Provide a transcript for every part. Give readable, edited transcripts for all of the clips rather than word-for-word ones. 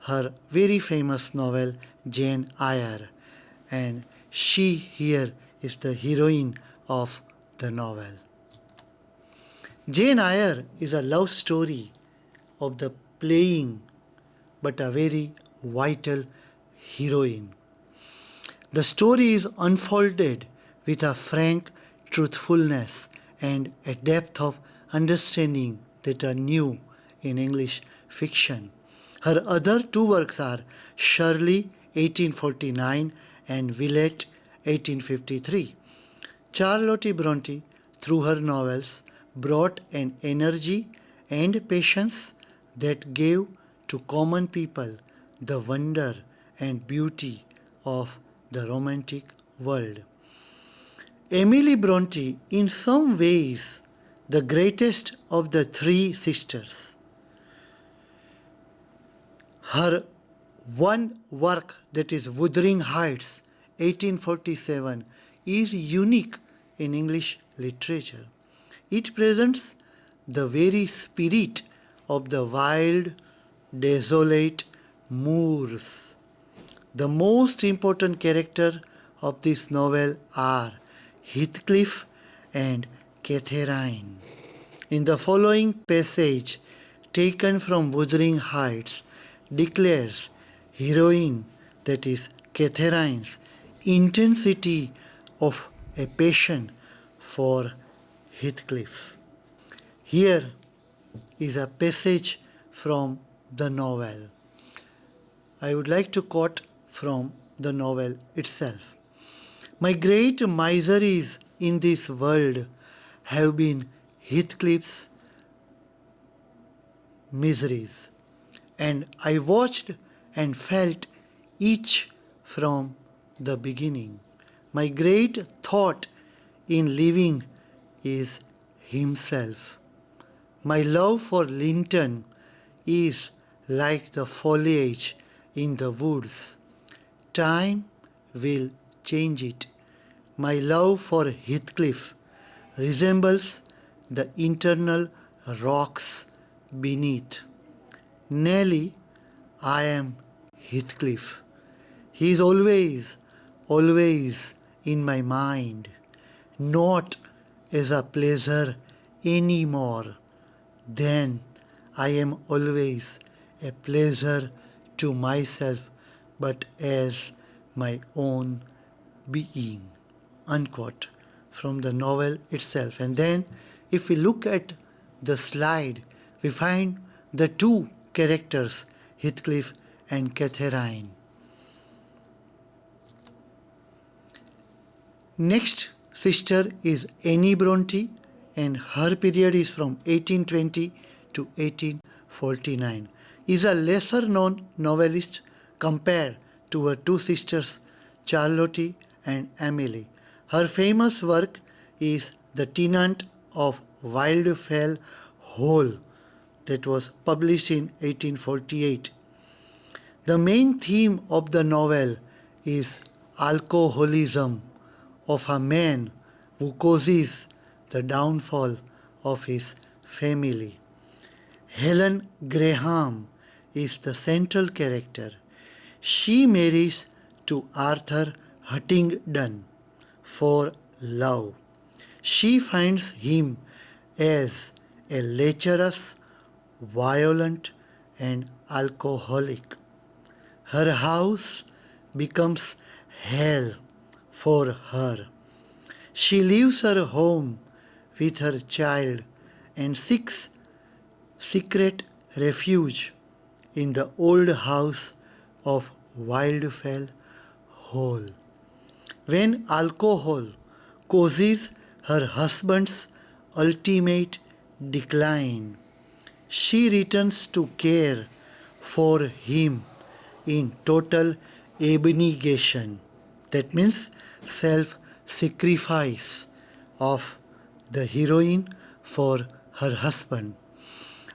her very famous novel Jane Eyre, and she here is the heroine of the novel. Jane Eyre is a love story of the playing but a very vital heroine. The story is unfolded with a frank truthfulness and a depth of understanding that are new in English fiction. Her other two works are Shirley 1849 and Villette 1853. Charlotte Bronte, through her novels, brought an energy and patience that gave to common people the wonder and beauty of the romantic world. Emily Bronte, in some ways, the greatest of the three sisters. Her one work, that is Wuthering Heights, 1847, is unique in English literature. It presents the very spirit of the wild, desolate moors. The most important character of this novel are Heathcliff and Catherine. In the following passage, taken from Wuthering Heights, declares heroine, that is Catherine's, intensity of a passion for Heathcliff. Here is a passage from the novel. I would like to quote from the novel itself. My great miseries in this world have been Heathcliff's miseries, and I watched and felt each from the beginning. My great thought in living is himself. My love for Linton is like the foliage in the woods. Time will change it. My love for Heathcliff resembles the internal rocks beneath. Nelly, I am Heathcliff. He is always, always in my mind, not as a pleasure any more than I am always a pleasure to myself, but as my own being. Unquote from the novel itself. And then if we look at the slide, we find the two characters, Heathcliff and Catherine. Next sister is Annie Bronte, and her period is from 1820 to 1849. Is a lesser known novelist compared to her two sisters Charlotte and Emily. Her famous work is The Tenant of Wildfell Hall, that was published in 1848. The main theme of the novel is alcoholism of a man who causes the downfall of his family. Helen Graham is the central character. She marries to Arthur Huntingdon for love. She finds him as a lecherous, violent, and alcoholic. Her house becomes hell for her. She leaves her home with her child and seeks secret refuge in the old house of Wildfell Hall. When alcohol causes her husband's ultimate decline, she returns to care for him in total abnegation. That means self-sacrifice of the heroine for her husband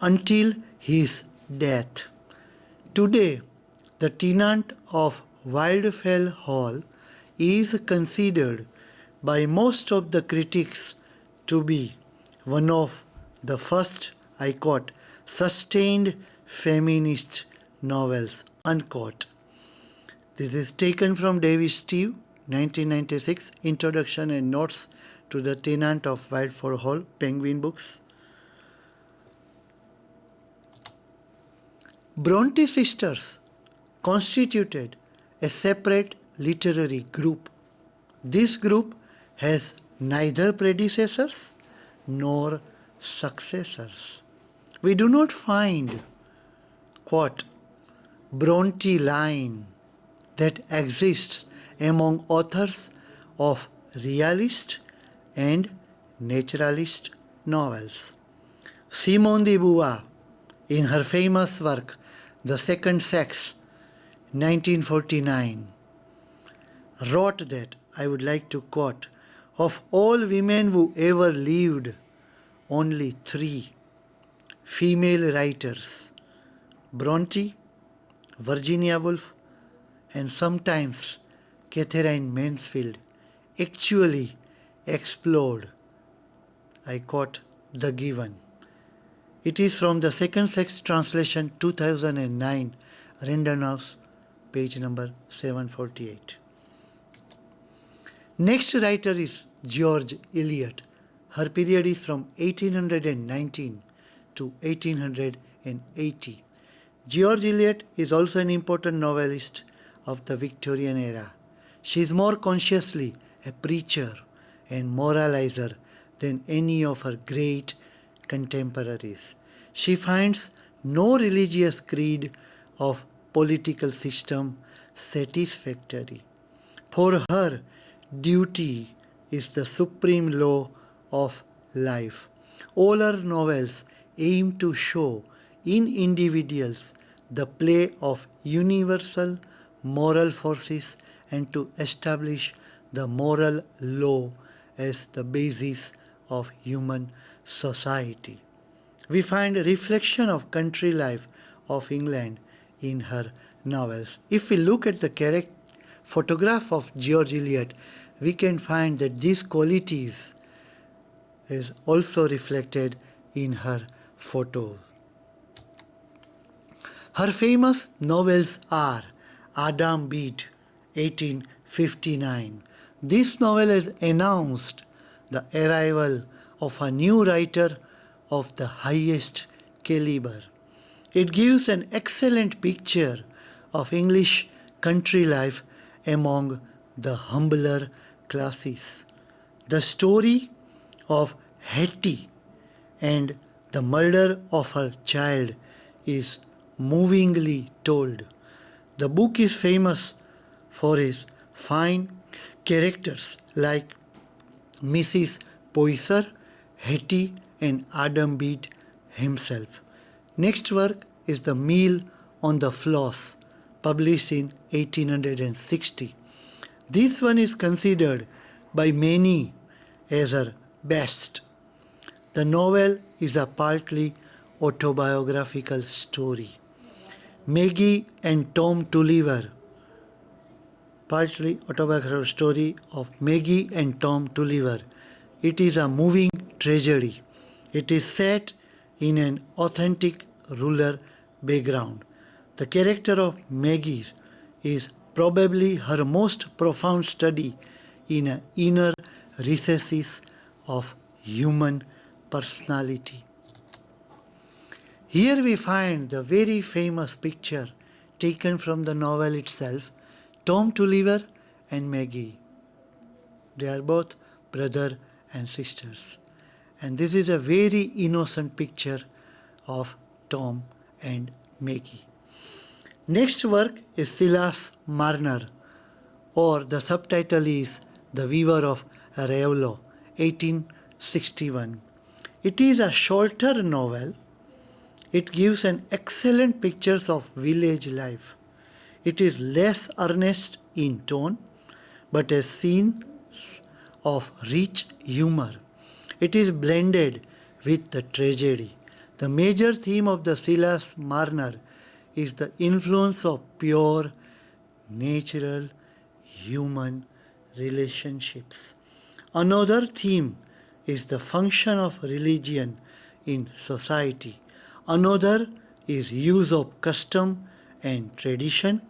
until his death. Today, The Tenant of Wildfell Hall is considered by most of the critics to be one of the first, I quote, sustained feminist novels, unquote. This is taken from David Steve, 1996, Introduction and Notes to the Tenant of Wildford Hall, Penguin Books. Bronte sisters constituted a separate literary group. This group has neither predecessors nor successors. We do not find, quote, Bronte line that exists among authors of realist and naturalist novels. Simone de Beauvoir, in her famous work The Second Sex, 1949, wrote that, I would like to quote, of all women who ever lived, only 3 female writers, Bronte, Virginia Woolf, and sometimes Catherine Mansfield, actually explored, I quote, the given. It is from the Second Sex translation, 2009, Random House, page number 748. Next writer is George Eliot. Her period is from 1819 to 1880. George Eliot is also an important novelist of the Victorian era. She is more consciously a preacher and moralizer than any of her great contemporaries. She finds no religious creed of political system satisfactory. For her, duty is the supreme law of life. All her novels aim to show in individuals the play of universal moral forces and to establish the moral law as the basis of human society. We find a reflection of country life of England in her novels. If we look at the photograph of George Eliot, we can find that these qualities is also reflected in her photo. Her famous novels are Adam Bede, 1859. This novel has announced the arrival of a new writer of the highest caliber. It gives an excellent picture of English country life among the humbler classes. The story of Hetty and the murder of her child is movingly told. The book is famous for its fine characters like Mrs. Poyser, Hetty, and Adam Bede himself. Next work is The Meal on the Floss, published in 1860. This one is considered by many as her best. The novel is a partly autobiographical story. Maggie and Tom Tulliver, partly autobiographical story of Maggie and Tom Tulliver. It is a moving tragedy. It is set in an authentic rural background. The character of Maggie is probably her most profound study in the inner recesses of human personality. Here we find the very famous picture taken from the novel itself, Tom Tulliver and Maggie. They are both brother and sisters. And this is a very innocent picture of Tom and Maggie. Next work is Silas Marner, or the subtitle is The Weaver of Ravello, 1861. It is a shorter novel. It gives an excellent picture of village life. It is less earnest in tone, but has scenes of rich humor. It is blended with the tragedy. The major theme of the Silas Marner is the influence of pure, natural, human relationships. Another theme is the function of religion in society. Another is use of custom and tradition.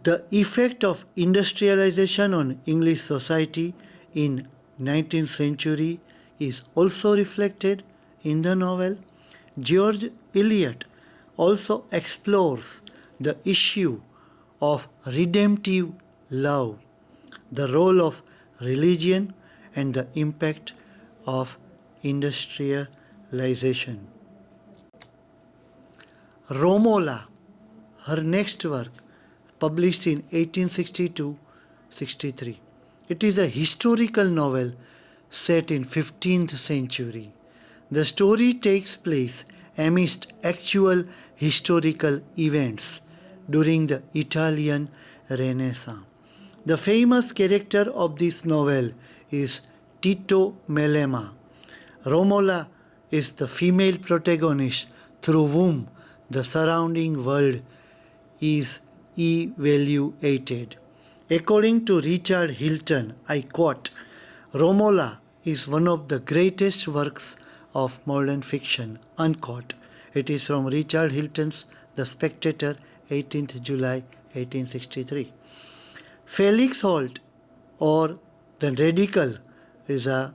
The effect of industrialization on English society in 19th century is also reflected in the novel. George Eliot also explores the issue of redemptive love, the role of religion, and the impact of industrialization. Romola, her next work, published in 1862-63. It is a historical novel set in 15th century. The story takes place amidst actual historical events during the Italian Renaissance. The famous character of this novel is Tito Melema. Romola is the female protagonist through whom the surrounding world is evaluated. According to Richard Hilton, I quote, Romola is one of the greatest works of modern fiction, unquote. It is from Richard Hilton's The Spectator, 18th July 1863. Felix Holt, or The Radical, is a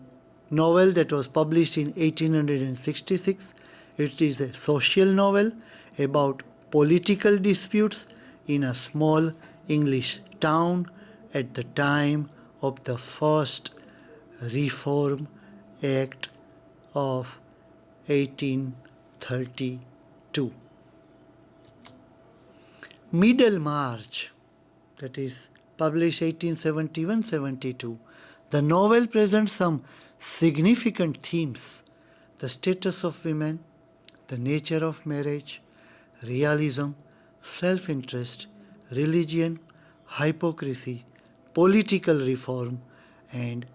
novel that was published in 1866. It is a social novel about political disputes in a small English town at the time of the first Reform Act of 1832. Middlemarch, that is published 1871-72. The novel presents some significant themes: the status of women, the nature of marriage, realism, self-interest, religion, hypocrisy, political reform, and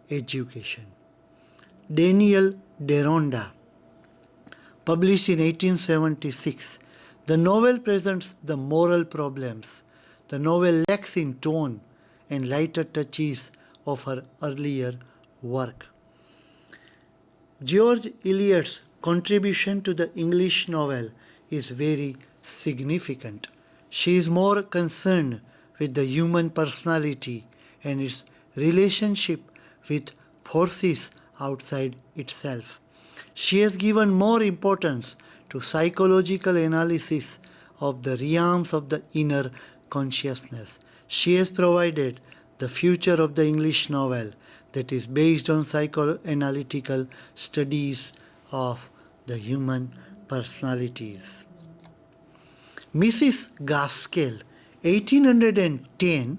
education. Daniel Deronda, published in 1876. The novel presents the moral problems. The novel lacks in tone and lighter touches of her earlier work. George Eliot's contribution to the English novel is very significant. She is more concerned with the human personality and its relationship with forces outside itself. She has given more importance to psychological analysis of the realms of the inner consciousness. She has provided the future of the English novel that is based on psychoanalytical studies of the human personalities. Mrs. Gaskell, 1810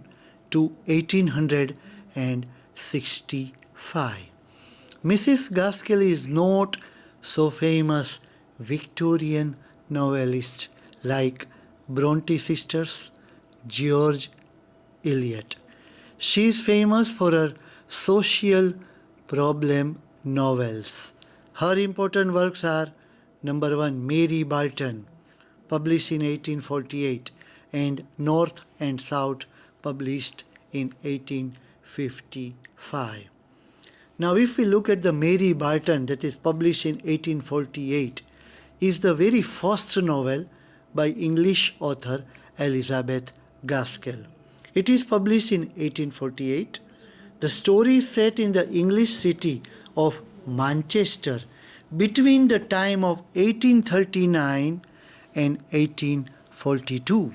to 1865. Mrs. Gaskell is not so famous Victorian novelist like Bronte sisters, George Eliot. She is famous for her social problem novels. Her important works are number 1, Mary Barton, published in 1848, and North and South, published in 1855. Now, if we look at the Mary Barton, that is published in 1848, is the very first novel by English author Elizabeth Gaskell. It is published in 1848. The story is set in the English city of Manchester between the time of 1839 and 1842.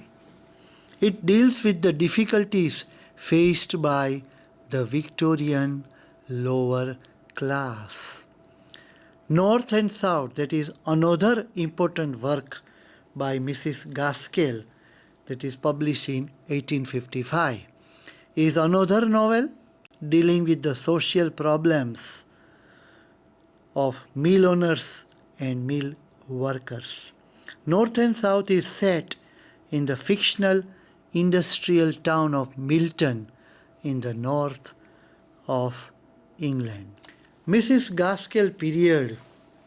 It deals with the difficulties faced by the Victorian lower class. North and South, that is another important work by Mrs. Gaskell, that is published in 1855, is another novel dealing with the social problems of mill owners and mill workers. North and South is set in the fictional industrial town of Milton in the north of England. Mrs. Gaskell period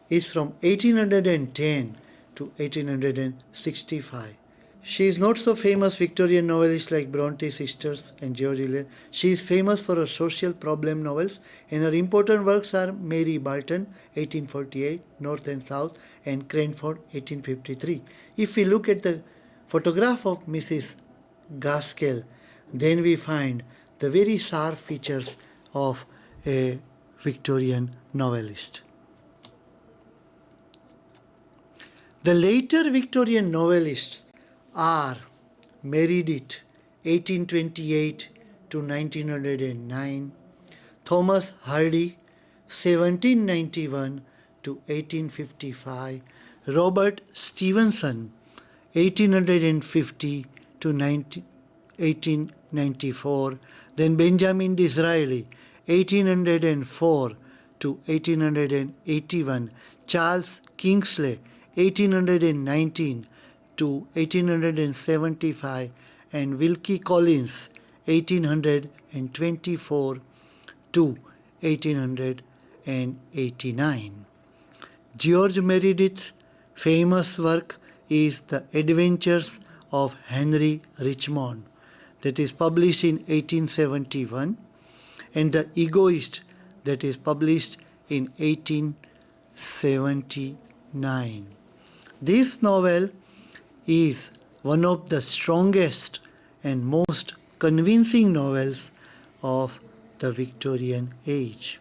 is from 1810 to 1865. She is not so famous Victorian novelist like Bronte sisters and George Eliot. She is famous for her social problem novels, and her important works are Mary Barton, 1848, North and South, and Cranford, 1853. If we look at the photograph of Mrs. Gaskell, then we find the very sharp features of a Victorian novelist. The later Victorian novelists are Meredith, 1828 to 1909, Thomas Hardy, 1791 to 1855, Robert Stevenson, 1850 to 1894, then Benjamin Disraeli, 1804 to 1881, Charles Kingsley, 1819 to 1875, and Wilkie Collins, 1824 to 1889. George Meredith's famous work is The Adventures of Henry Richmond, that is published in 1871, and The Egoist, that is published in 1879. This novel is one of the strongest and most convincing novels of the Victorian age.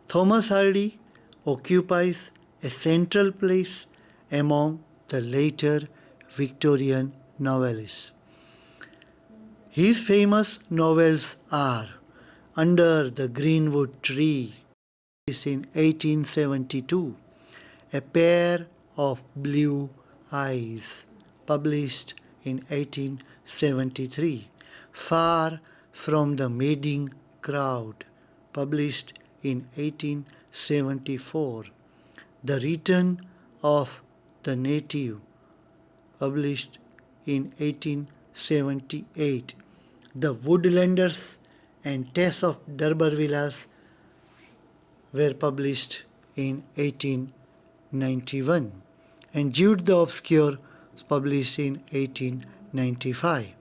Thomas Hardy occupies a central place among the later Victorian novelists. His famous novels are Under the Greenwood Tree, published in 1872, A Pair of Blue Eyes, published in 1873, Far from the Madding Crowd, published in 1874, The Return of the Native, published in 1878, The Woodlanders and Tess of D'Urbervilliers were published in 1891, and Jude the Obscure was published in 1895.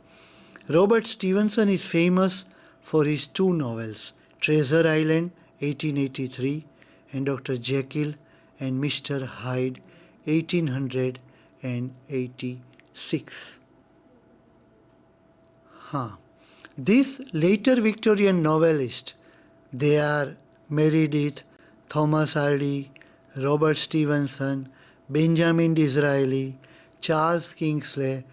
Robert Stevenson is famous for his two novels, Treasure Island, 1883, and Dr. Jekyll and Mr. Hyde, 1886. These later Victorian novelists, they are Meredith, Thomas Hardy, Robert Stevenson, Benjamin Disraeli, Charles Kingsley,